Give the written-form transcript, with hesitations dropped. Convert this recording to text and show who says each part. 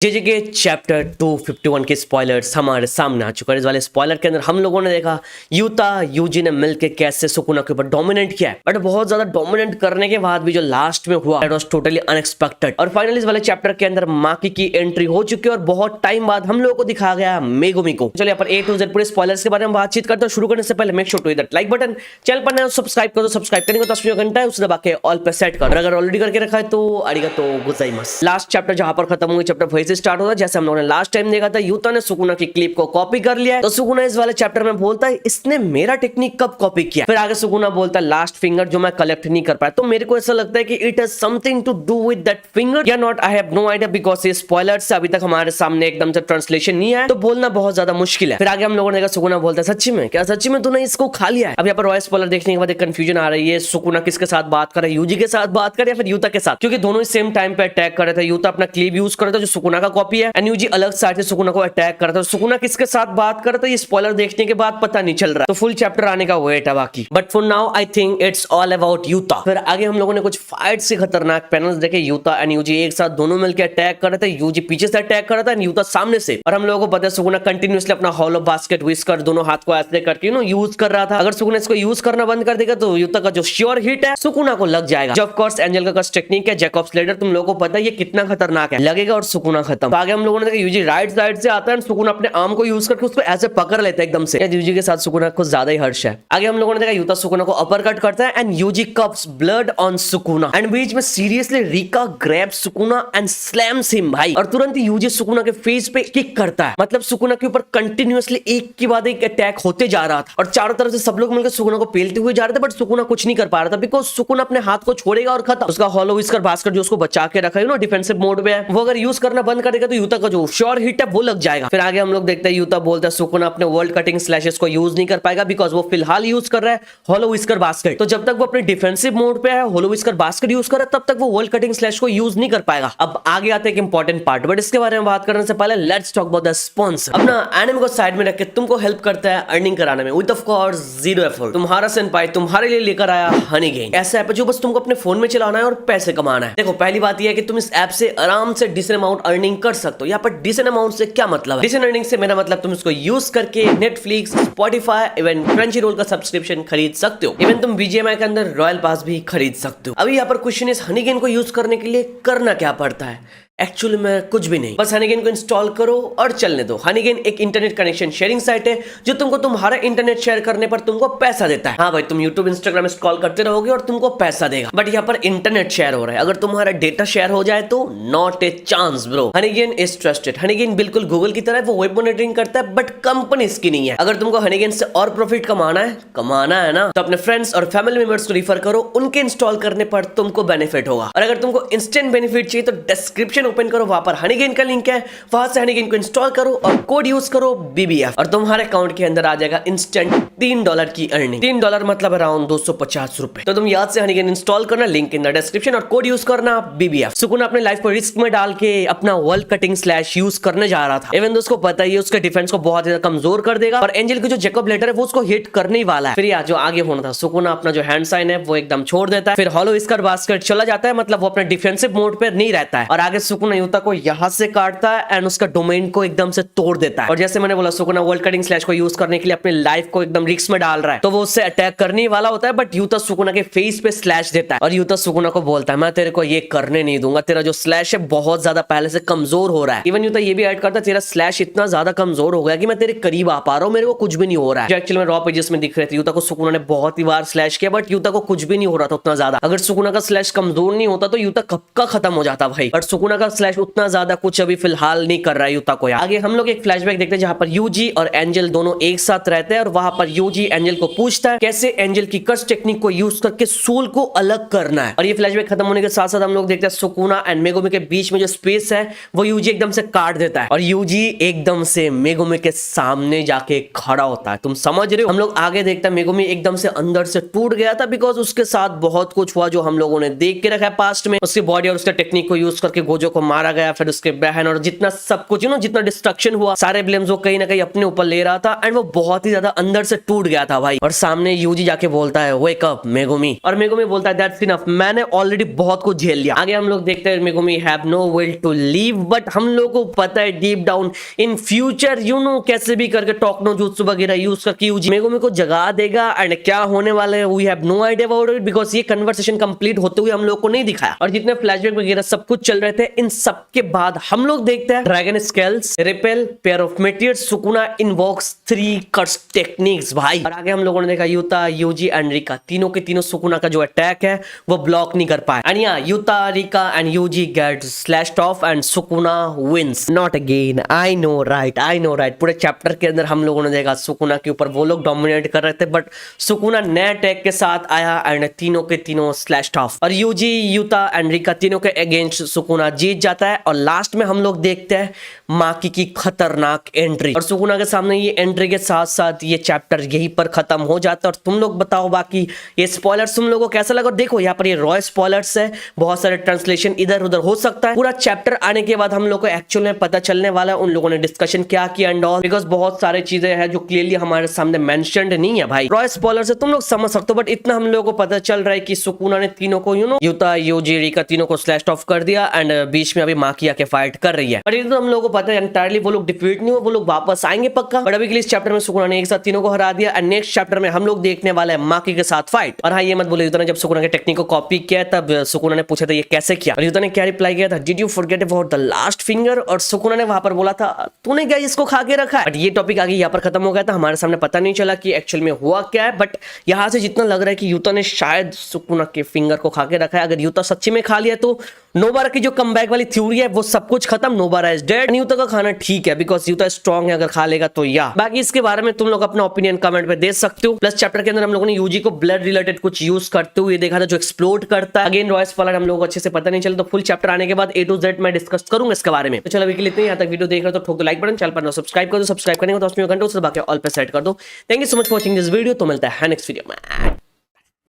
Speaker 1: जेजेके chapter 251 के spoilers हमारे सामने आ चुका है। इस वाले स्पॉयलर के अंदर हम लोगों ने देखा यूता यूजी ने मिलकर कैसे सुकुना के ऊपर डोमिनेट किया है, बट बहुत ज्यादा डोमिनेट करने के बाद भी जो लास्ट में हुआ दैट वाज टोटली अनएक्सपेक्टेड। और फाइनली इस वाले चैप्टर के अंदर माकी की एंट्री हो चुकी है और बहुत टाइम बाद हम लोगों को दिखाया गया मेगुमी को। चलिए यहाँ पर A to Z पूरे स्पॉयलर्स के बारे में बातचीत करते हैं। शुरू करने से पहले make sure to hit that like button, channel पर नए सब्सक्राइब कर दो, सब्सक्राइब करने को 10 घंटा है उसे दबा के ऑल पे सेट कर। अगर ऑलरेडी करके रखा है तो आरिगातो गोजाइमासु। लास्ट चैप्टर जहां पर खत्म हुआ चैप्टर वहीं से स्टार्ट होता है जैसे हम लोगों ने लास्ट टाइम देखा था। यूता ने सुकुना की क्लिप को कॉपी कर लिया है तो सुकुना इस वाले चैप्टर में बोलता है इसने मेरा टेक्निक कब कॉपी किया। फिर आगे सुकुना बोलता है लास्ट फिंगर जो मैं कलेक्ट नहीं कर पाया। तो मेरे को ऐसा लगता है कि it has something to do with that finger या not, I have no idea because ये स्पॉयलर से अभी तक हमारे सामने एकदम से ट्रांसलेशन नहीं है तो बोलना बहुत ज्यादा मुश्किल है। फिर आगे हम लोगों ने देखा सुकुना बोलता है सच्ची में, क्या सच्ची में तूने इसको खा लिया है। अब यहाँ पर रॉय स्पॉयलर देखने के बाद एक कंफ्यूजन आ रही है सुकुना किसके साथ बात कर रहा है, यूजी के साथ बात कर या फिर यूता के साथ, क्योंकि दोनों ही सेम टाइम पे अटैक कर रहे थे। यूता अपना क्लीव यूज कर रहा था जो सुकुना का कॉपी है एंड यूजी अलग साइड से सुकुना को अटैक कर रहा था। सुकुना किसके साथ बात कर रहा था ये स्पॉइलर देखने के बाद पता नहीं चल रहा, तो फुल चैप्टर आने का वेट है बाकी। But for now I think it's all about Utah. फिर आगे हम लोगों ने कुछ फाइट से खतरनाक पैनल्स देखे। यूता एंड यूजी एक साथ दोनों मिलकर अटैक कर रहे थे। यूजी पीछे से अटैक कर रहा था एंड यूता सामने से। और हम लोगों को पता है सुकुना कंटिन्यूअसली अपना हॉलो बास्केट व्हिस्कर दोनों हाथ को ऐसे करके यूज कर रहा था। अगर सुकुना इसको यूज करना बंद कर देगा तो यूता का जो श्योर हिट है सुकुना को लग जाएगा, जो ऑफ कोर्स एंजल का टेक्निक है जैकब्स लेडर। तुम लोगों को पता है ये कितना खतरनाक है, लगेगा और सुकुना खत्म। तो आगे हम लोगों ने देखा यूजी राइट साइड से आता है, सुकुना अपने आर्म को यूज करके उसको ऐसे पकड़ लेता है एकदम से। यूजी के साथ सुकुना को ज्यादा ही हर्ष है। आगे हम लोगों ने देखा यूता सुकुना को अपर कट करता है and Yuji coughs blood on Sukuna and बीच में seriously Rika grab Sukuna and slams him भाई। और तुरंत ही यूजी सुकुना के फेस पे किक करता है। मतलब सुकुना के ऊपर कंटिन्यूअसली एक के बाद एक अटैक होते जा रहा था और चारों तरफ से सब लोग मिलकर सुकुना को पेलते हुए जा रहे थे, बट सुकुना कुछ नहीं कर पा रहा था बिकॉज सुकुना अपने हाथ को छोड़ेगा और खत्म। उसका हॉलो व्हिस्कर बास्केट जो उसको बचा के रखा है डिफेंसिव मोड पे है, वो अगर यूज करना बंद कर देगा तो यूता का जो श्योर हिट है वो लग जाएगा। फिर आगे हम लोग देखते हैं यूता बोलता है सुकुना अपने वर्ल्ड कटिंग स्लैशेस को यूज नहीं कर पाएगा बिकॉज वो फिलहाल यूज कर रहा है हॉलो व्हिस्कर बास्केट। तो जब तक वो अपने डिफेंसिव मोड पे है हॉलो व्हिस्कर बास्केट यूज कर रहा है तब तक वो वर्ल्ड कटिंग स्लैश को यूज नहीं कर पाएगा। अब आगे आते एक इंपॉर्टेंट पार्ट, बट इसके बारे में बात करने से पहले let's talk about the sponsor. अपना एनिमे को साइड में रख के तुमको हेल्प करता है अर्निंग कराने में with of course zero effort. तुम्हारा सेनपाई तुम्हारे लिए लेकर आया हनी गेन, ऐसा ऐप जो बस तुमको अपने फोन में चलाना है और पैसे कमाना है। देखो पहली बात यह है कि तुम इस ऐप से आराम से डिसेंट अमाउंट अर्निंग कर सकते हो। यहाँ पर डिसेंट अमाउंट से क्या मतलब है? डिसेंट अर्निंग से मेरा मतलब तुम इसको यूज करके Netflix, Spotify, even Crunchyroll का सब्सक्रिप्शन खरीद सकते हो। इवन तुम बीजीएमआई के अंदर रॉयल पास भी खरीद सकते हो। अभी यहाँ पर क्वेश्चन इस हनी गेन को यूज करने के लिए करना क्या पड़ता है? एक्चुअली में कुछ भी नहीं, बस हनीगेन को इंस्टॉल करो और चलने दो। हनीगेन एक इंटरनेट कनेक्शन शेयरिंग साइट है जो तुमको तुम्हारा इंटरनेट शेयर करने पर तुमको पैसा देता है। हाँ भाई, तुम यूट्यूब इंस्टाग्राम स्क्रॉल करते रहोगे और तुमको पैसा देगा, बट यहाँ पर इंटरनेट शेयर हो रहा है। अगर तुम्हारा डेटा शेयर हो जाए तो not a chance bro. Honeygain is trusted. Honeygain बिल्कुल गूगल की तरह वो वेब मॉनिटरिंग करता है, बट कंपनी इसकी नहीं है। अगर तुमको हनीगेन से और प्रॉफिट कमाना है ना, तो अपने फ्रेंड्स और फैमिली मेंबर्स को रिफर करो, उनके इंस्टॉल करने पर तुमको बेनिफिट होगा। और अगर तुमको इंस्टेंट बेनिफिट चाहिए तो डिस्क्रिप्शन ओपन करो, वहां पर हनीगेन का लिंक है, वहां से हनीगेन को इंस्टॉल करो और कोड यूज करो BBF और तुम्हारे अकाउंट के अंदर आ जाएगा इंस्टेंट $3 की अर्निंग। $3 मतलब अराउंड 250 रुपए। तो तुम याद से हनीगेन इंस्टॉल करना, लिंक इन द डिस्क्रिप्शन, और कोड यूज करना BBF। सुकुना अपने लाइफ को रिस्क में डाल के अपना वर्ल्ड कटिंग स्लैश यूज करने जा रहा था। इवन तो उसको पता ही है उसके डिफेंस को बहुत ज्यादा कमजोर कर देगा और एंजल की जो जैकब लेटर है वो उसको हिट करने ही वाला है। फिर जो आगे होना था, सुकुना अपना जो हैंड साइन है वो एकदम छोड़ देता है। फिर हॉलो व्हिस्कर बास्केट चला जाता है, मतलब वो अपने डिफेंसिव मोड पर नहीं रहता है। और आगे सुकुना यूता को यहां से काटता है एंड उसका डोमेन को एकदम से तोड़ देता है। और जैसे मैंने बोला सुकुना वर्ल्ड कटिंग स्लैश को यूज करने के लिए अपनी लाइफ को एकदम रिस्क में डाल रहा है, तो वो उससे अटैक करने वाला होता है, बट यूता सुकुना के फेस पे स्लैश देता है और यूता सुकुना को बोलता है मैं तेरे को ये करने नहीं दूंगा, तेरा जो स्लैश है बहुत ज्यादा पहले से कमजोर हो रहा है। इवन यूता ये भी ऐड करता है तेरा स्लैश इतना ज्यादा कमजोर हो गया कि मैं तेरे करीब आ पा रहा हूं, मेरे को कुछ भी नहीं हो रहा है। जो एक्चुअली में रॉ पेजेस में दिख रहे थे, यूता को सुकुना ने बहुत ही बार स्लैश किया बट यूता को कुछ भी नहीं हो रहा था उतना ज्यादा। अगर सुकुना का स्लैश कमजोर नहीं होता तो यूता कब का खत्म हो जाता भाई, बट सुकुना का स्लैश उतना ज्यादा कुछ अभी फिलहाल नहीं कर रहा है यूता को। आगे हम लोग एक फ्लैशबैक देखते हैं जहां पर यूजी और एंजल दोनों एक साथ रहते हैं और वहां पर यूजी एंजल को पूछता है कैसे एंजल की कर्स टेक्निक को यूज करके सोल को अलग करना है। और ये फ्लैशबैक खत्म होने के साथ साथ हम लोग देखते हैं सुकुना एंड मेगुमी के बीच में जो स्पेस है वो यूजी एकदम से काट देता है और यूजी एकदम से मेगुमी के सामने जाके खड़ा होता है। तुम समझ रहे हो? हम लोग आगे देखते हैं मेगुमी एकदम से अंदर से टूट गया था बिकॉज उसके साथ बहुत कुछ हुआ जो हम लोगों ने देख के रखा है पास्ट में। उसकी बॉडी और उसके टेक्निक को यूज करके गोजो को मारा गया, फिर उसके बहन और जितना सब कुछ जितना डिस्ट्रक्शन हुआ, सारे ब्लेम्स वो कहीं ना कहीं अपने ऊपर ले रहा था एंड वो बहुत ही ज्यादा अंदर से टूट गया था भाई। और सामने यूजी जाके बोलता है वेक अप मेगुमी, और मेगुमी बोलता है दैट्स इनफ, मैंने ऑलरेडी बहुत कुछ झेल लिया। आगे हम लोग देखते हैं Megumi have no will to live, but हम लोग को पता है डीप डाउन इन फ्यूचर कैसे भी करके टोकनो जुत्सु वगैरह यूज करके यूजी मेगुमी को जगा देगा एंड क्या होने वाला है we have no idea about it, because ये कन्वर्सेशन कंप्लीट होते हुए हम लोग को नहीं दिखाया। और जितने फ्लैशबैक वगैरह सब कुछ चल रहे थे, इन सब के बाद हम लोग देखते हैं dragon scales, repel, pair of meteors, Sukuna invokes 3 curse techniques भाई। और आगे हम लोगों ने देखा यूता, यूजी एंड रिका तीनों के तीनों सुकुना का जो अटैक है वो ब्लॉक नहीं कर पाए एंड या Yuta, Rika and Yuji get slashed off and Sukuna wins. Not again, I know right. पूरे चैप्टर के अंदर हम लोगों ने देखा सुकुना के ऊपर वो लोग डोमिनेट कर रहे थे, बट सुकुना नए अटैक के साथ आया एंड तीनों के तीनों स्लैश्ड ऑफ। और यूजी, यूता एंड रिका तीनों के अगेंस्ट सुकुना जीत जाता है। और लास्ट में हम लोग देखते हैं माकी की खतरनाक एंट्री, और सुकुना के सामने ये एंट्री के साथ साथ ये चैप्टर यहीं पर खत्म हो जाता है। और तुम लोग बताओ बाकी ये स्पॉयलर्स तुम लोगों को कैसा लगा। देखो यहाँ पर ये रॉय स्पॉयलर्स है, बहुत सारे ट्रांसलेशन इधर उधर हो सकता है। पूरा चैप्टर आने के बाद हम लोग को एक्चुअल में पता चलने वाला है उन लोगों ने डिस्कशन क्या किया एंड ऑल, बिकॉज बहुत सारे चीजें हैं जो क्लियरली हमारे सामने मेंशन्ड नहीं है भाई। रॉय स्पॉयलर से तुम लोग समझ सकते हो, बट इतना हम लोगों को पता चल रहा है कि सुकुना ने तीनों को यूता, यूजी, रिका तीनों को स्लैश ऑफ कर दिया एंड बीच में अभी माकी आके फाइट कर रही है। बट ये तो हम लोगों को पता है एंटायरली वो लोग डिफीट नहीं हुए, वो लोग वापस आएंगे पक्का। बट अभी के लिए इस चैप्टर में सुकुना ने एक साथ तीनों को हरा दिया एंड नेक्स्ट चैप्टर में हम लोग देखने वाले हैं माकी के साथ फाइट। और हाँ ये मत बोले यूता ने जब सुकुना के टेक्निक को कॉपी किया तब सुकुना ने पूछा था ये कैसे किया, और यूता ने क्या रिप्लाई किया था, did you forget about the last finger. और सुकुना ने वहां पर बोला था तूने क्या इसको खा के रखा है। बट ये टॉपिक आगे यहाँ पर खत्म हो गया था, हमारे सामने पता नहीं चला कि एक्चुअल में हुआ क्या है। बट यहाँ से जितना लग रहा है कि यूता ने शायद सुकुना के फिंगर को खा के रखा है। अगर यूता सच्ची में खा लिया तो नोबारा की जो कमबैक वाली थ्योरी है वो सब कुछ खत्म, नोबारा इज डेड। यूता का खाना ठीक है बिकॉज यूता स्ट्रांग है, अगर खा लेगा तो या बाकी इसके बारे में तुम लोग अपना ओपिनियन कमेंट पे दे सकते हो। प्लस चैप्टर के अंदर हम लोगों ने यूजी को ब्लड रिलेटेड कुछ यूज करते हुए देखा था जो एक्सप्लोड करता है। अगेन रॉय स्पॉइलर हम लोग को अच्छे से पता नहीं चला, तो फुल चैप्टर आने के बाद A to Z मैं डिस्कस करूंगा इसके बारे में। तो चलो अभी के लिए इतना ही, यहाँ तक वीडियो देख रहे हो तो ठोक दो लाइक बटन, चैनल पर सब्सक्राइब कर दो, सब्सक्राइब करने को तो उसमें घंटों से बाकी ऑल पे सेट कर दो। Thank you so much for watching this video, तो मिलता है नेक्स्ट वीडियो में।